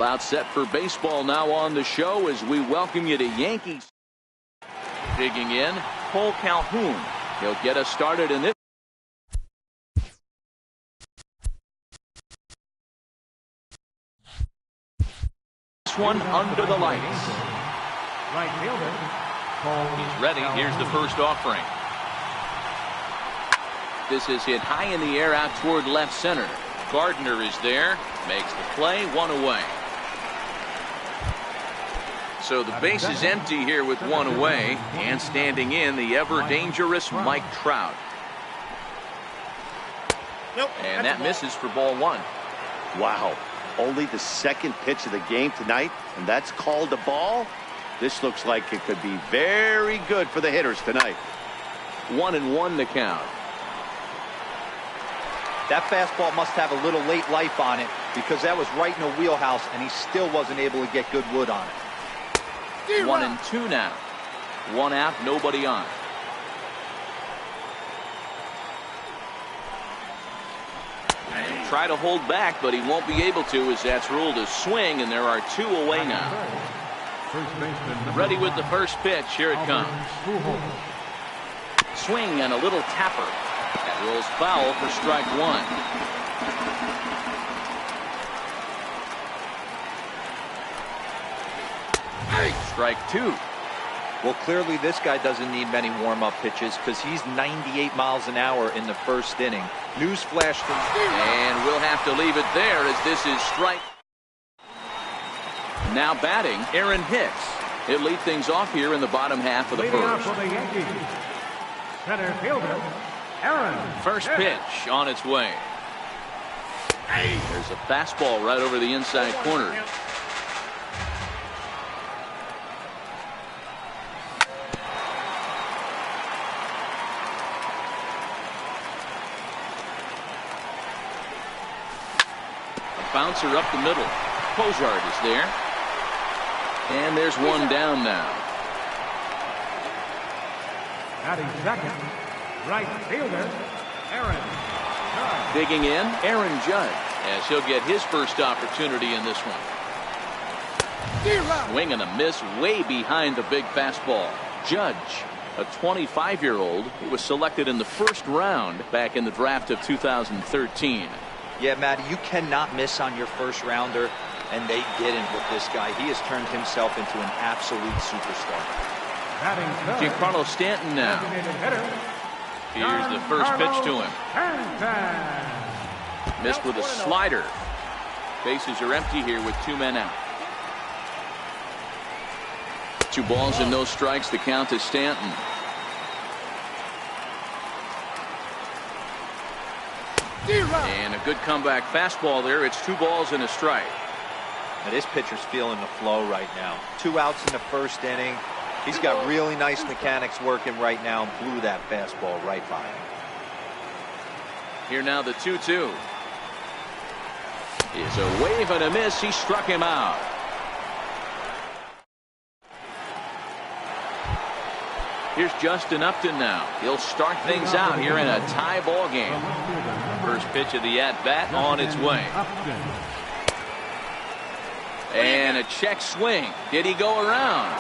About set for baseball now on the show as we welcome you to Yankees. Digging in, Cole Calhoun. He'll get us started in this. This one under the lights. Right fielder. He's ready. Here's the first offering. This is hit high in the air out toward left center. Gardner is there. Makes the play. One away. So the base is empty here with one away, and standing in the ever dangerous Mike Trout. And that misses for ball one. Wow, only the second pitch of the game tonight, and that's called a ball. This looks like it could be very good for the hitters tonight. 1-1 the count. That fastball must have a little late life on it, because that was right in the wheelhouse and he still wasn't able to get good wood on it. 1-2 now. One out, nobody on. And try to hold back, but he won't be able to, as that's ruled a swing, and there are two away now. Ready with the first pitch. Here it comes. Swing and a little tapper. That rolls foul for strike one. Strike two. Well, clearly this guy doesn't need many warm-up pitches because he's 98 miles an hour in the first inning. Newsflash from... And we'll have to leave it there as this is strike. Now batting, Aaron Hicks. He'll lead things off here in the bottom half of the first. For the Yankees, center fielder, Aaron. First pitch on its way. There's a fastball right over the inside corner. Bouncer up the middle. Cozart is there. And there's one down now. Batting second, right fielder, Aaron Judge. Digging in, Aaron Judge, as he'll get his first opportunity in this one. Swing and a miss way behind the big fastball. Judge, a 25-year-old who was selected in the first round back in the draft of 2013. Yeah, Matty, you cannot miss on your first rounder, and they didn't with this guy. He has turned himself into an absolute superstar. Giancarlo Stanton now. Here's the first pitch to him. Missed with a slider. Bases are empty here with two men out. 2 balls and no strikes. The count is Stanton. And a good comeback fastball there. It's 2 balls and a strike. Now this pitcher's feeling the flow right now. 2 outs in the first inning. He's got really nice mechanics working right now and blew that fastball right by him. Here now the 2-2. Is a wave and a miss. He struck him out. Here's Justin Upton now. He'll start things out here in a tie ball game. First pitch of the at-bat on its way. And a check swing. Did he go around?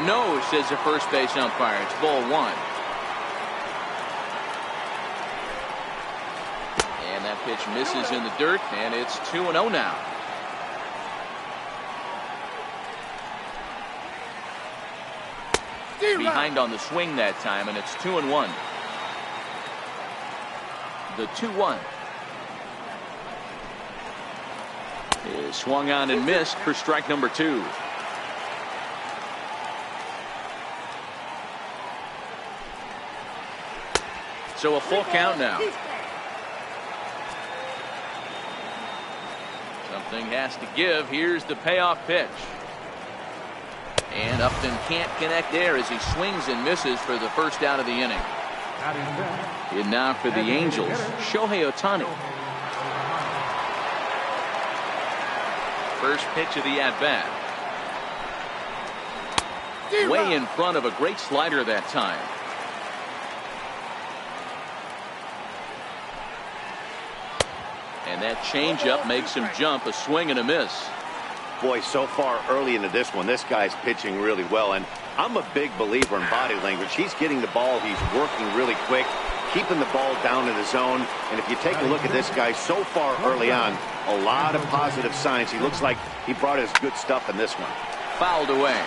No, says the first base umpire. It's ball one. And that pitch misses in the dirt, and it's 2-0 now. Behind on the swing that time, and it's 2-1. The 2-1 is swung on and missed for strike number 2. So a full count now. Something has to give. Here's the payoff pitch. And Upton can't connect there as he swings and misses for the first out of the inning. And now for the Angels, Shohei Ohtani. First pitch of the at-bat. Way in front of a great slider that time. And that changeup makes him jump. A swing and a miss. Boy, so far early into this one, this guy's pitching really well, and I'm a big believer in body language. He's getting the ball, he's working really quick, keeping the ball down in the zone, and if you take a look at this guy so far early on, a lot of positive signs. He looks like he brought his good stuff in this one. Fouled away.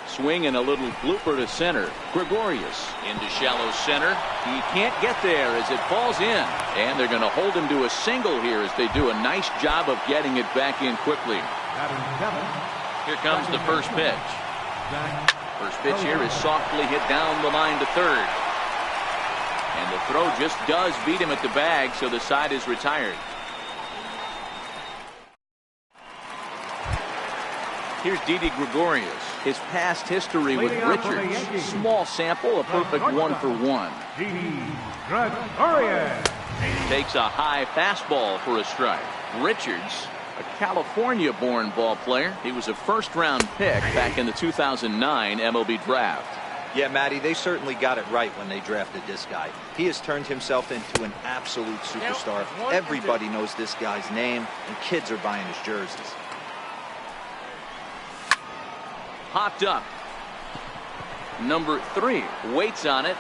Swing and a little blooper to center. Gregorius into shallow center. He can't get there as it falls in. And they're going to hold him to a single here as they do a nice job of getting it back in quickly. Here comes the first pitch. First pitch here is softly hit down the line to third. And the throw just does beat him at the bag, so the side is retired. Here's Didi Gregorius. His past history with Richards. Small sample, a perfect 1-for-1. Didi Gregorius Takes a high fastball for a strike. Richards, a California-born ball player. He was a first-round pick back in the 2009 MLB draft. Yeah, Matty, they certainly got it right when they drafted this guy. He has turned himself into an absolute superstar. Everybody knows this guy's name, and kids are buying his jerseys. Hopped up. Number 3 waits on it,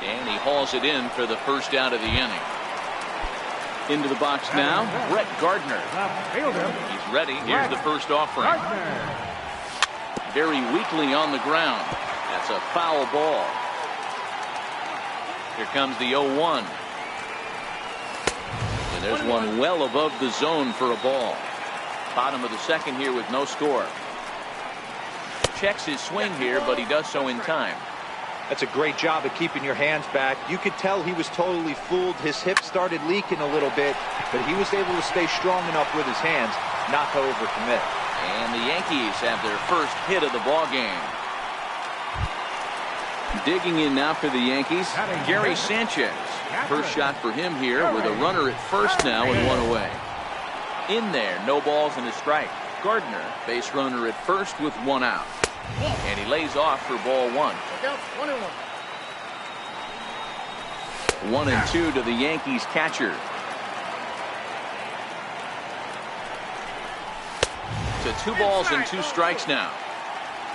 and he hauls it in for the first out of the inning. Into the box now, Brett Gardner. He's ready. Here's the first offering. Very weakly on the ground. That's a foul ball. Here comes the 0-1. And there's one well above the zone for a ball. Bottom of the second here with no score. Checks his swing here, but he does so in time. That's a great job of keeping your hands back. You could tell he was totally fooled. His hip started leaking a little bit, but he was able to stay strong enough with his hands not to overcommit. And the Yankees have their first hit of the ball game. Digging in now for the Yankees, Gary Sanchez. First shot for him here with a runner at first now and one away. In there, no balls and a strike. Gardner, base runner at first with one out. And he lays off for ball 1. 1-2 to the Yankees catcher. To 2 balls and 2 strikes now.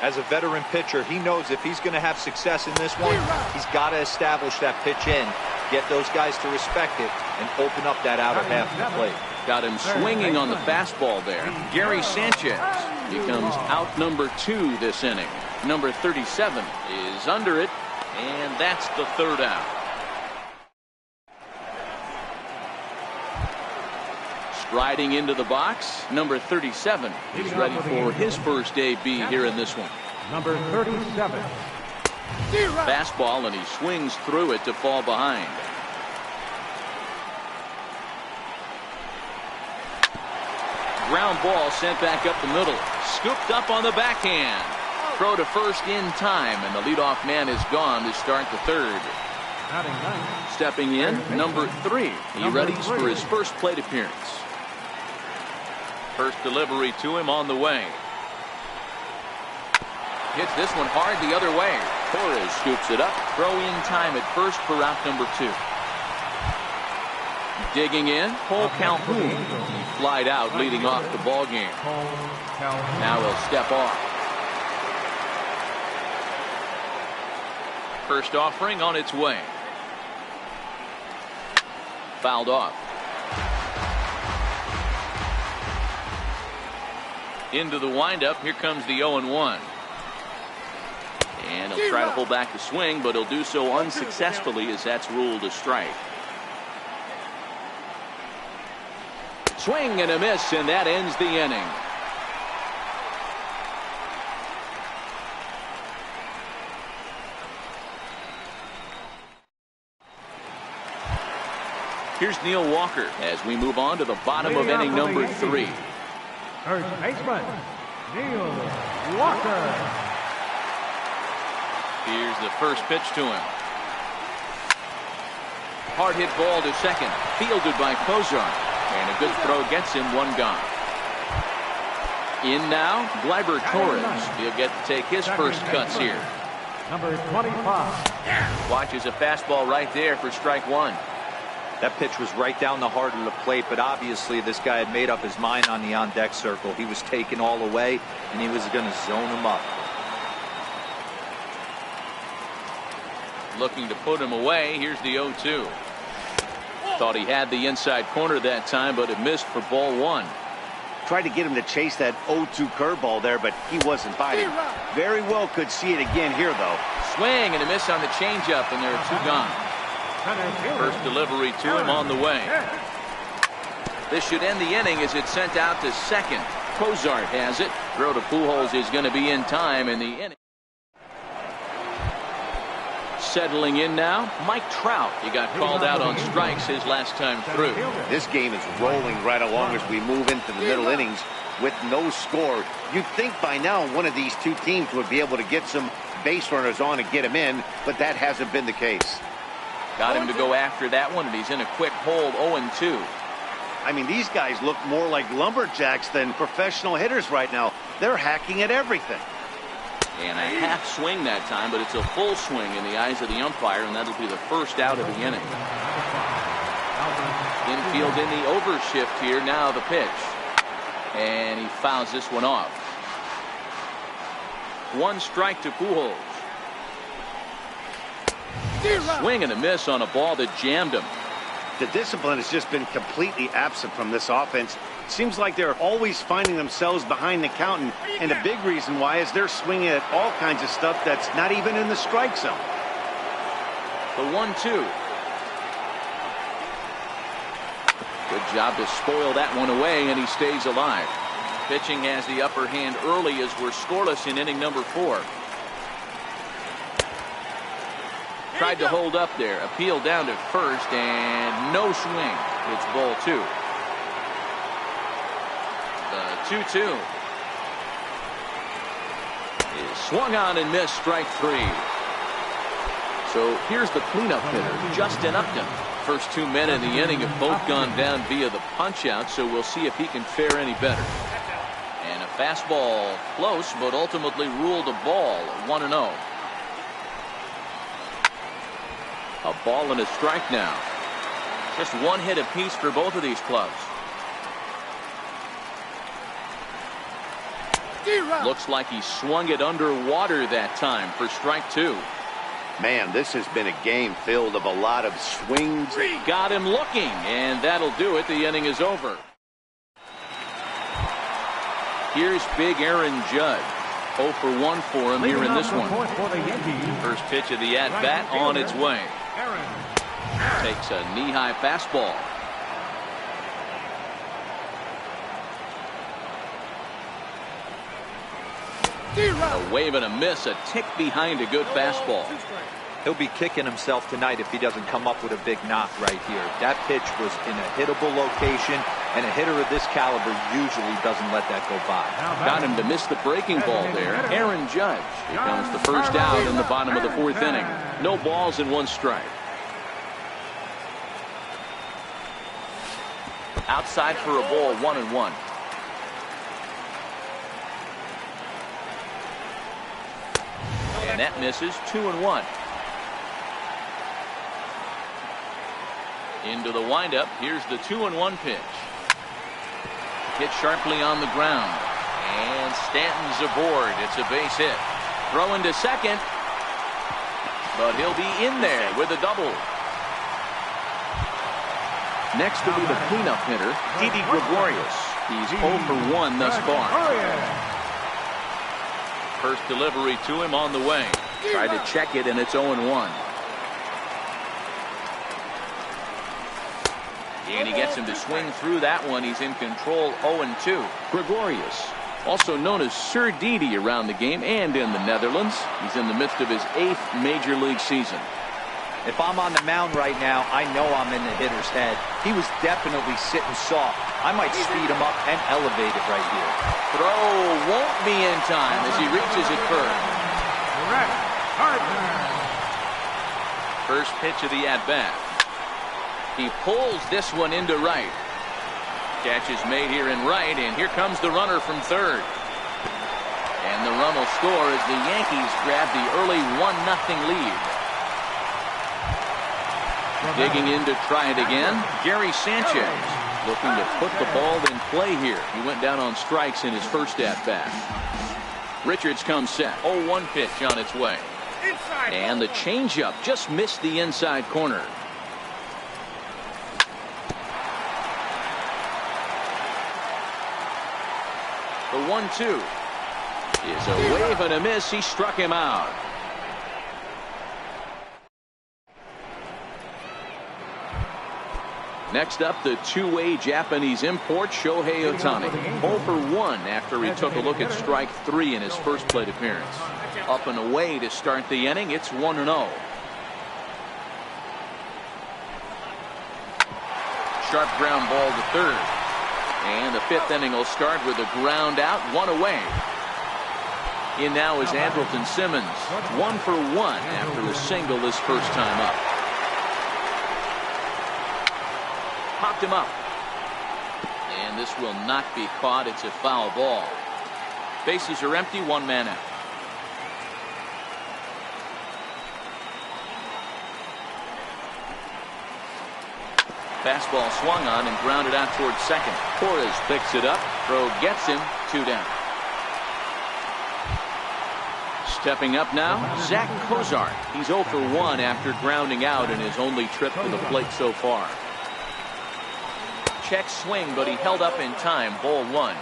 As a veteran pitcher, he knows if he's going to have success in this one, he's got to establish that pitch in, get those guys to respect it, and open up that outer half of the plate. Got him swinging on the fastball there. Gary Sanchez becomes out number 2 this inning. Number 37 is under it, and that's the third out. Striding into the box, number 37. He's ready for his first AB here in this one. Number 37. Fastball, and he swings through it to fall behind. Ground ball sent back up the middle. Scooped up on the backhand. Throw to first in time, and the leadoff man is gone to start the third. Stepping in, number 3. He readies for his first plate appearance. First delivery to him on the way. Hits this one hard the other way. Torres scoops it up. Throw in time at first for out number 2. Digging in, Cole Calhoun. He flied out leading off the ball game. Now he'll step off. First offering on its way. Fouled off. Into the windup. Here comes the 0-1. And he'll try to pull back the swing, but he'll do so unsuccessfully as that's ruled a strike. Swing and a miss, and that ends the inning. Here's Neil Walker as we move on to the bottom of inning number 3. First baseman, Neil Walker. Here's the first pitch to him. Hard hit ball to second, fielded by Kozar. And a good throw gets him one gone. In now, Gleyber Torres. He'll get to take his first cuts here. Number 25. Watches a fastball right there for strike 1. That pitch was right down the heart of the plate, but obviously this guy had made up his mind on the on-deck circle. He was taken all away, and he was going to zone him up. Looking to put him away. Here's the 0-2. Thought he had the inside corner that time, but it missed for ball one. Tried to get him to chase that 0-2 curveball there, but he wasn't biting. Very well could see it again here, though. Swing and a miss on the changeup, and there are two gone. First delivery to him on the way. This should end the inning as it's sent out to second. Cozart has it. Throw to Pujols is going to be in time in the inning. Settling in now, Mike Trout. He got called out on strikes his last time through. This game is rolling right along as we move into the middle innings with no score. You'd think by now one of these two teams would be able to get some base runners on and get him in, but that hasn't been the case. Got him to go after that one, and he's in a quick hold, 0-2. I mean, these guys look more like lumberjacks than professional hitters right now. They're hacking at everything. And a half swing that time, but it's a full swing in the eyes of the umpire, and that'll be the first out of the inning. Infield in the overshift here. Now the pitch. And he fouls this one off. One strike to Pujols. Swing and a miss on a ball that jammed him. The discipline has just been completely absent from this offense. Seems like they're always finding themselves behind the count, and a big reason why is they're swinging at all kinds of stuff that's not even in the strike zone. The 1-2. Good job to spoil that one away, and he stays alive. Pitching has the upper hand early as we're scoreless in inning number 4. Tried to hold up there. Appeal down to first, and no swing. It's ball 2. The 2-2 is swung on and missed, strike 3. So here's the cleanup hitter, Justin Upton. First 2 men in the inning have both gone down via the punch-out, so we'll see if he can fare any better. And a fastball close, but ultimately ruled a ball, 1-0. A ball and a strike now. Just one hit apiece for both of these clubs. Looks like he swung it underwater that time for strike 2. Man, this has been a game filled of a lot of swings. Got him looking, and that'll do it. The inning is over. Here's big Aaron Judge. 0 for 1 for him here in this one. First pitch of the at-bat on its way. Takes a knee-high fastball. A wave and a miss, a tick behind a good fastball. He'll be kicking himself tonight if he doesn't come up with a big knock right here. That pitch was in a hittable location, and a hitter of this caliber usually doesn't let that go by. Got him to miss the breaking ball there. Aaron Judge. Here comes the first out in the bottom of the 4th inning. No balls and 1 strike. Outside for a ball, 1-1. And that misses, 2-1. Into the windup. Here's the 2-1 pitch. Hit sharply on the ground. And Stanton's aboard. It's a base hit. Throw into second. But he'll be in there with a double. Next will be the cleanup hitter, Didi Gregorius. He's 0 for 1 thus far. First delivery to him on the way. Tried to check it, and it's 0-1. And he gets him to swing through that one. He's in control, 0-2. Gregorius, also known as Sir Didi around the game and in the Netherlands. He's in the midst of his 8th major league season. If I'm on the mound right now, I know I'm in the hitter's head. He was definitely sitting soft. I might speed him up and elevate it right here. Throw won't be in time as he reaches it first. First pitch of the at-bat. He pulls this one into right. Catch is made here in right, and here comes the runner from third. And the run will score as the Yankees grab the early 1-0 lead. Digging in to try it again. Gary Sanchez looking to put the ball in play here. He went down on strikes in his first at-bat. Richards comes set. 0-1 pitch on its way. And the changeup just missed the inside corner. The 1-2 is a wave and a miss. He struck him out. Next up, the two-way Japanese import, Shohei Ohtani. 0 for 1 after he took a look at strike 3 in his first plate appearance. Up and away to start the inning. It's 1-0. Sharp ground ball to third. And the fifth inning will start with a ground out, 1 away. In now is Andrelton Simmons. 1 for 1 after a single his first time up. Popped him up. And this will not be caught. It's a foul ball. Bases are empty, 1 man out. Fastball swung on and grounded out towards second. Torres picks it up. Throw gets him. 2 down. Stepping up now, Zach Cozart. He's 0 for 1 after grounding out in his only trip to the plate so far. Check swing, but he held up in time. Ball 1.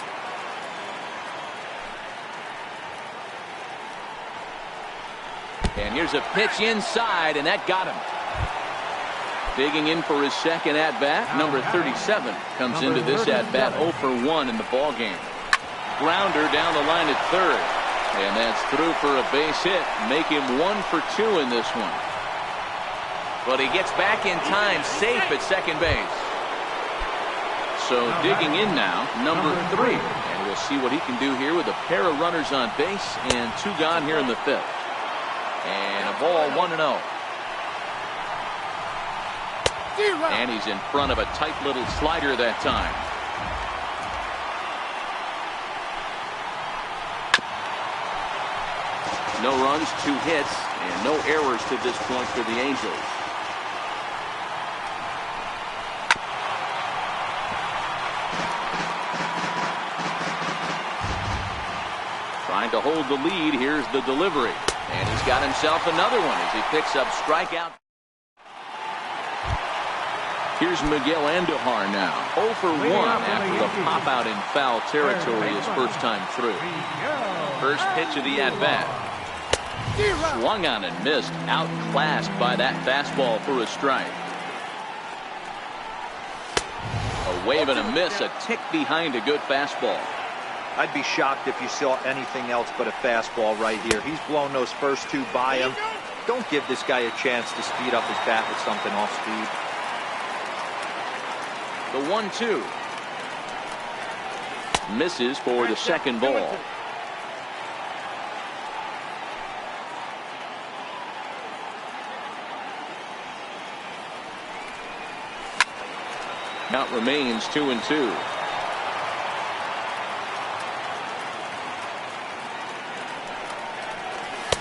And here's a pitch inside, and that got him. Digging in for his second at-bat, number 37 comes into this at-bat 0 for 1 in the ball game. Grounder down the line at third, and that's through for a base hit. Make him 1 for 2 in this one. But he gets back in time, safe at second base. So digging in now, number 3, and we'll see what he can do here with a pair of runners on base and 2 gone here in the 5th. And a ball, 1-0. And he's in front of a tight little slider that time. No runs, 2 hits, and no errors to this point for the Angels. Trying to hold the lead. Here's the delivery. And he's got himself another one as he picks up strikeout. Here's Miguel Andujar now. 0 for 1 after the pop out in foul territory his first time through. First pitch of the at-bat. Swung on and missed. Outclassed by that fastball for a strike. A wave and a miss. A tick behind a good fastball. I'd be shocked if you saw anything else but a fastball right here. He's blown those first 2 by him. Don't give this guy a chance to speed up his bat with something off speed. The 1-2 misses for the second ball. Count remains 2-2.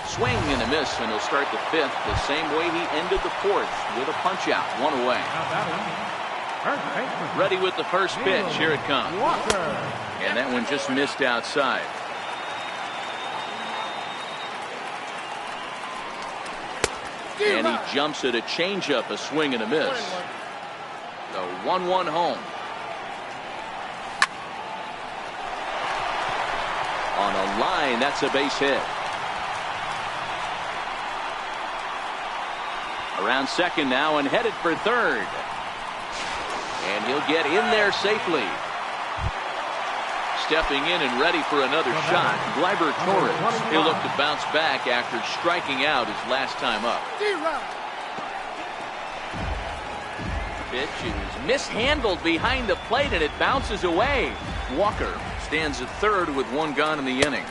Swing and a miss, and he'll start the 5th the same way he ended the 4th with a punch out, 1 away. Ready with the first pitch. Here it comes. And that one just missed outside. And he jumps at a changeup, a swing and a miss. The 1-1 home. On a line, that's a base hit. Around second now and headed for third. And he'll get in there safely. Stepping in and ready for another shot. Gleyber Torres. He'll look to bounce back after striking out his last time up. Pitch is mishandled behind the plate and it bounces away. Walker stands at third with 1 gone in the inning.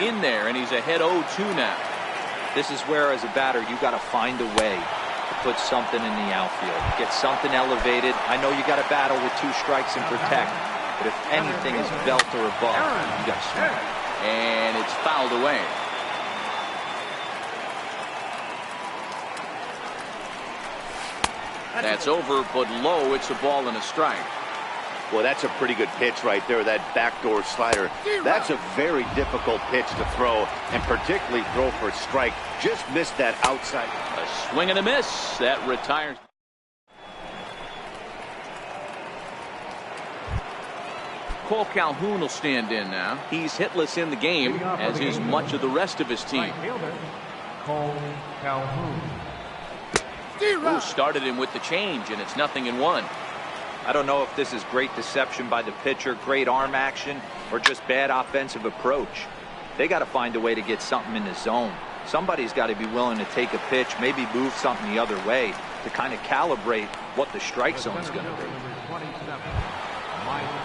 In there, and he's ahead 0-2 now. This is where, as a batter, you got to find a way to put something in the outfield. Get something elevated. I know you got to battle with 2 strikes and protect, but if anything is belt or above, you got to swing. And it's fouled away. That's over, but low. It's a ball and a strike. Well, that's a pretty good pitch right there, that backdoor slider. That's a very difficult pitch to throw, and particularly throw for a strike. Just missed that outside. A swing and a miss. That retires. Cole Calhoun will stand in now. He's hitless in the game, as is much of the rest of his team. Cole Calhoun. Who started him with the change, and it's 0-1. I don't know if this is great deception by the pitcher, great arm action, or just bad offensive approach. They got to find a way to get something in the zone. Somebody's got to be willing to take a pitch, maybe move something the other way to kind of calibrate what the strike zone's going to be.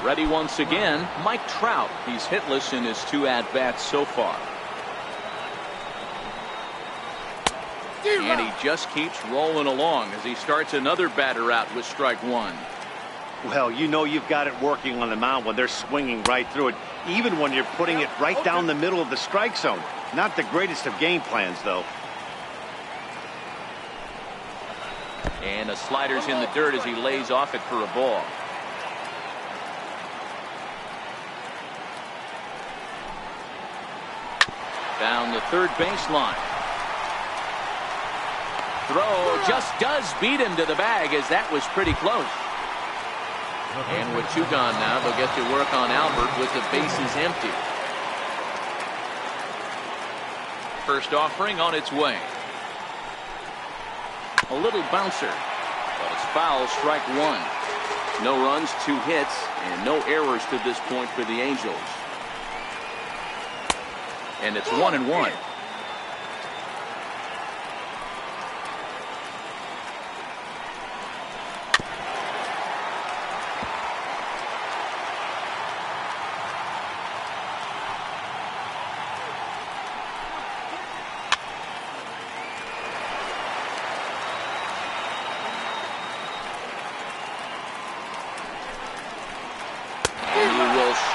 Ready once again, Mike Trout. He's hitless in his 2 at-bats so far. And he just keeps rolling along as he starts another batter out with strike 1. Well, you know you've got it working on the mound when they're swinging right through it, even when you're putting it right down the middle of the strike zone. Not the greatest of game plans, though. And a slider's in the dirt as he lays off it for a ball. Down the third baseline. Throw just does beat him to the bag, as that was pretty close. And with 2 gone now, they'll get to work on Albert with the bases empty. First offering on its way. A little bouncer, but it's foul, strike 1. No runs, 2 hits, and no errors to this point for the Angels. And it's 1-1.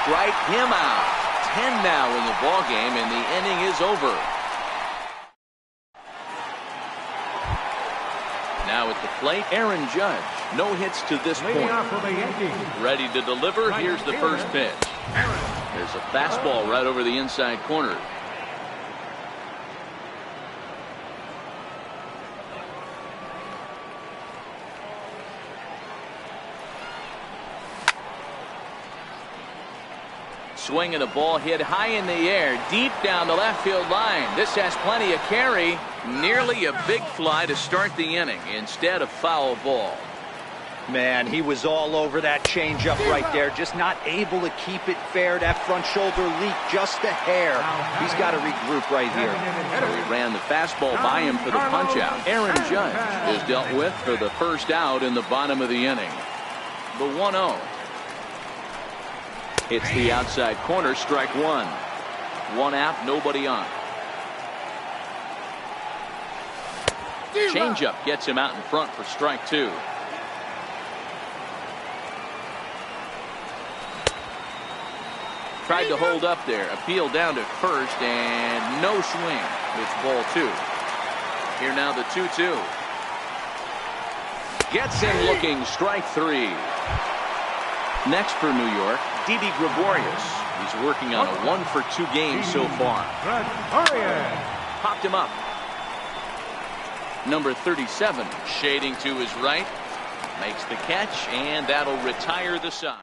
Strike him out. 10 now in the ball game, and the inning is over. Now at the plate, Aaron Judge. No hits to this point. Ready to deliver. Here's the first pitch. There's a fastball right over the inside corner. Swing and a ball hit high in the air, deep down the left field line. This has plenty of carry. Nearly a big fly to start the inning instead of foul ball. Man, he was all over that changeup right there, just not able to keep it fair. That front shoulder leak just a hair. He's got to regroup right here. So he ran the fastball by him for the punch out. Aaron Judge is dealt with for the first out in the bottom of the inning. The 1-0. It's the outside corner, strike 1. 1 out, nobody on. Changeup gets him out in front for strike 2. Tried to hold up there, appeal down to first, and no swing. It's ball 2. Here now the 2-2. Gets him looking, strike 3. Next for New York, Didi Gregorius. He's working on a 1-for-2 game so far. Popped him up. Number 37, shading to his right, makes the catch, and that'll retire the side.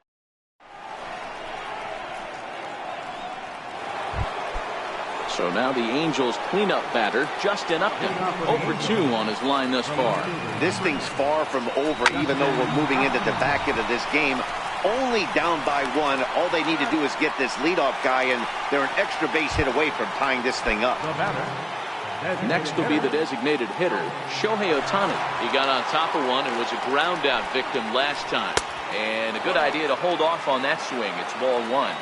So now the Angels cleanup batter, Justin Upton, 0-for-2 on his line thus far. This thing's far from over, even though we're moving into the back end of this game. Only down by 1. All they need to do is get this leadoff guy, and they're an extra base hit away from tying this thing up. Next will be the designated hitter, Shohei Ohtani. He got on top of one and was a ground out victim last time. And a good idea to hold off on that swing. It's ball 1.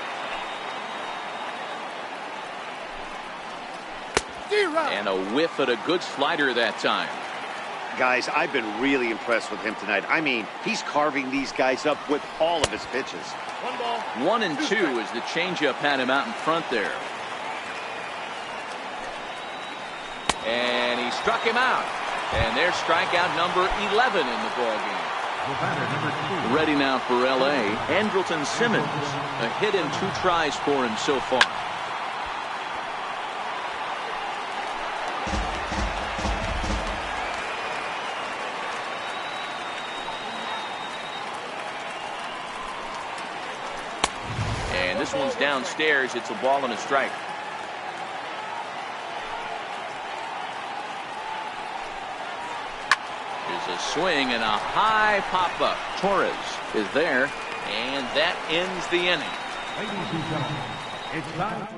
And a whiff at a good slider that time. Guys, I've been really impressed with him tonight. I mean, he's carving these guys up with all of his pitches. 1 and 2 as the changeup had him out in front there. And he struck him out. And there's strikeout number 11 in the ballgame. The batter, number 2. Ready now for L.A., Andrelton Simmons. A hit in 2 tries for him so far. And this one's downstairs. It's a ball and a strike. There's a swing and a high pop-up. Torres is there, and that ends the inning. Ladies and gentlemen, it's time.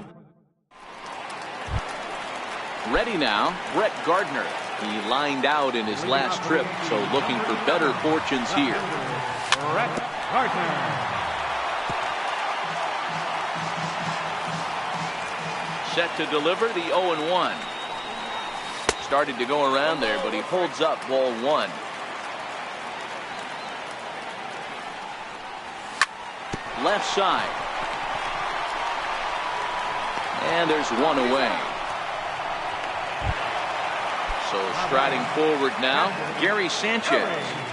Ready now, Brett Gardner. He lined out in his last trip, so looking for better fortunes here. Brett Gardner. Set to deliver the 0-1. Started to go around there, but he holds up ball 1. Left side. And there's 1 away. So striding forward now, Gary Sanchez.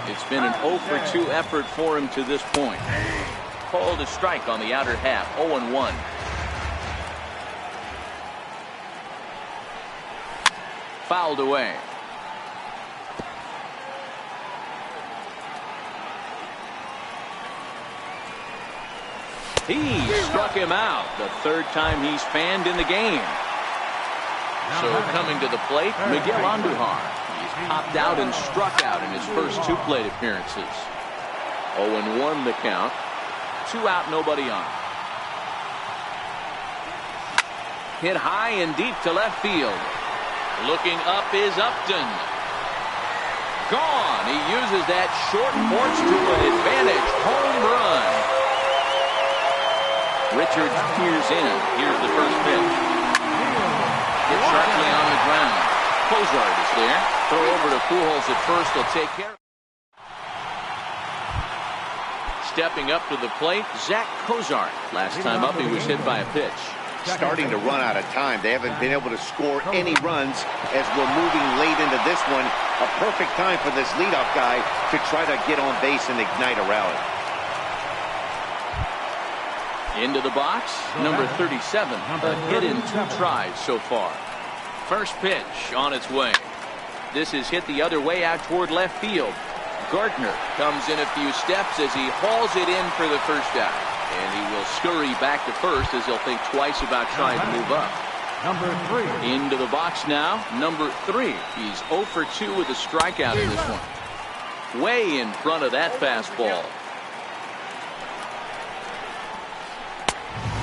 It's been an 0 for 2 effort for him to this point. Called a strike on the outer half, 0-1. Fouled away. He struck him out the 3rd time he's fanned in the game. So coming to the plate, Miguel Andujar. He's popped out and struck out in his first 2 plate appearances. 0-1 the count. 2 out, nobody on. Hit high and deep to left field. Looking up is Upton. Gone. He uses that short porch to an advantage. Home run. Richards peers in. Here's the first pitch. Hit sharply on the ground. Cozart is there. Throw over to Pujols at first. He'll take care of it. Stepping up to the plate, Zach Cozart. Last time up, he was hit by a pitch. Starting to run out of time. They haven't been able to score any runs as we're moving late into this one. A perfect time for this leadoff guy to try to get on base and ignite a rally. Into the box, number 37. A hit in 2 tries so far. First pitch on its way. This is hit the other way out toward left field. Gardner comes in a few steps as he hauls it in for the first out. And he will scurry back to first as he'll think twice about trying to move up. Number 3. Into the box now, number 3. He's 0 for 2 with a strikeout in this one. Way in front of that fastball.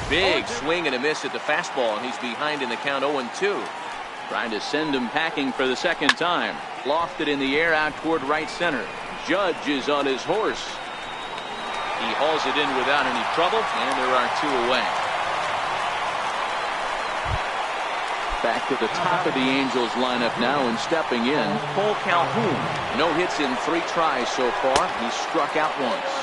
Big swing and a miss at the fastball, and he's behind in the count 0-2. Trying to send him packing for the 2nd time. Lofted in the air out toward right center. Judge is on his horse. He hauls it in without any trouble, and there are 2 away. Back to the top of the Angels lineup now, and stepping in, Cole Calhoun. No hits in 3 tries so far. He struck out once.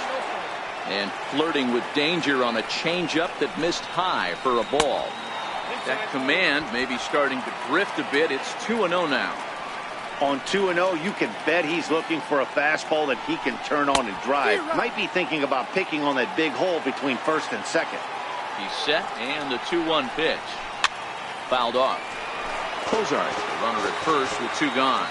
And flirting with danger on a changeup that missed high for a ball. That command may be starting to drift a bit. It's 2-0 now. On 2-0, you can bet he's looking for a fastball that he can turn on and drive. Might be thinking about picking on that big hole between 1st and 2nd. He's set, and the 2-1 pitch. Fouled off. Cozart, the runner at first with 2 gone.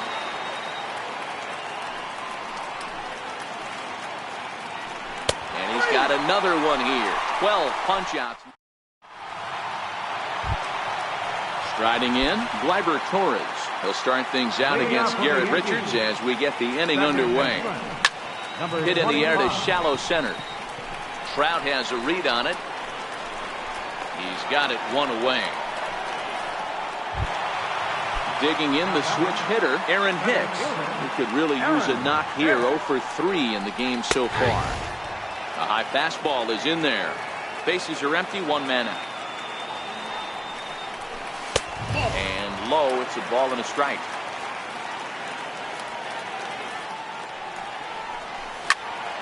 And he's got another one here. 12 punch-outs. Striding in, Gleyber Torres. He'll start things out against Garrett Richards as we get the inning underway. Hit in the air to shallow center. Trout has a read on it. He's got it 1 away. Digging in the switch hitter, Aaron Hicks. He could really use a knock here. 0 for 3 in the game so far. A high fastball is in there. Bases are empty, 1 man out. And low, it's a ball and a strike.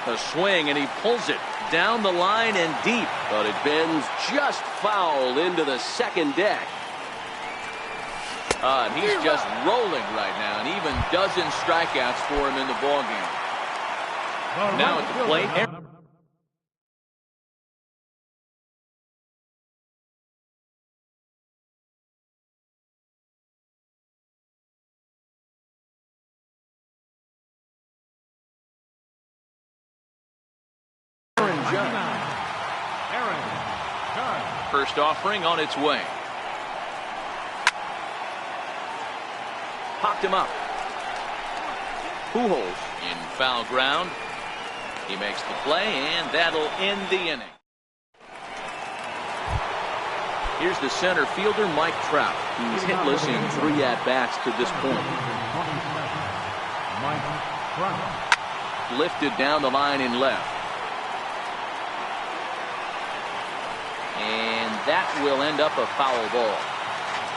A swing, and he pulls it down the line and deep, but it bends just foul into the 2nd deck. And he's just rolling right now, and even dozen strikeouts for him in the ballgame. Now at the plate. First offering on its way. Popped him up. Pujols in foul ground. He makes the play, and that'll end the inning. Here's the center fielder, Mike Trout. He's hitless in 3 at-bats to this point. Lifted down the line in left. And that will end up a foul ball.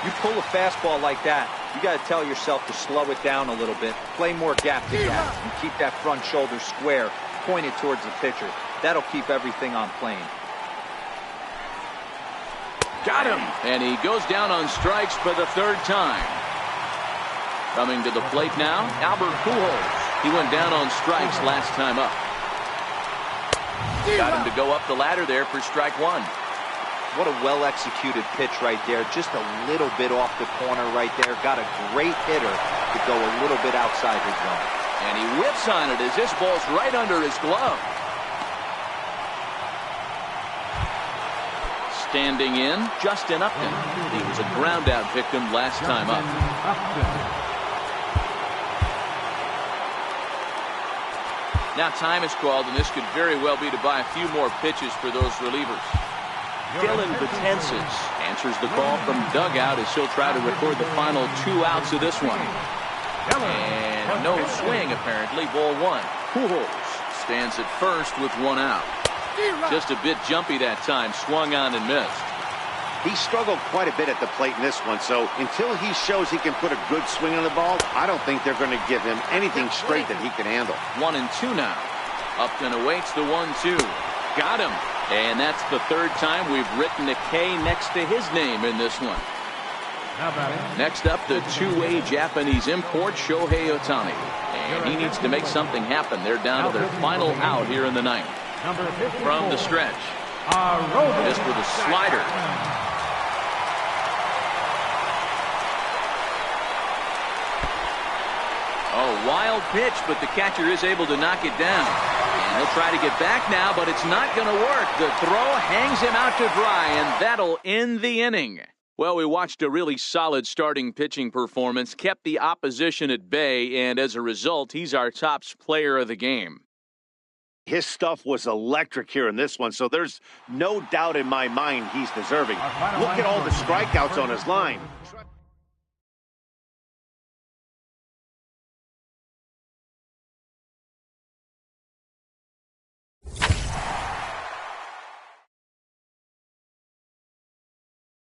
You pull a fastball like that, you got to tell yourself to slow it down a little bit, play more gap to gap, and keep that front shoulder square, pointed towards the pitcher. That'll keep everything on plane. Got him! And he goes down on strikes for the 3rd time. Coming to the plate now, Albert Pujols. He went down on strikes last time up. Got him to go up the ladder there for strike 1. What a well-executed pitch right there. Just a little bit off the corner right there. Got a great hitter to go a little bit outside his zone. And he whips on it as this ball's right under his glove. Standing in, Justin Upton. He was a ground-out victim last time up. Now time is called, and this could very well be to buy a few more pitches for those relievers. Dylan Betances answers the call from dugout as he'll try to record the final 2 outs of this one. And no swing, apparently. Ball 1. Pujols stands at first with 1 out. Just a bit jumpy that time. Swung on and missed. He struggled quite a bit at the plate in this one, so until he shows he can put a good swing on the ball, I don't think they're going to give him anything straight that he can handle. 1 and 2 now. Upton awaits the 1-2. Got him. And that's the 3rd time we've written a K next to his name in this one. Next up, the 2-way Japanese import, Shohei Ohtani. And he needs to make something happen. They're down to their final out here in the 9th. From the stretch. Just with a slider. Oh, wild pitch, but the catcher is able to knock it down. And he'll try to get back now, but it's not going to work. The throw hangs him out to dry, and that'll end the inning. Well, we watched a really solid starting pitching performance, kept the opposition at bay, and as a result, he's our top player of the game. His stuff was electric here in this one, so there's no doubt in my mind he's deserving. Look at all the strikeouts on his line.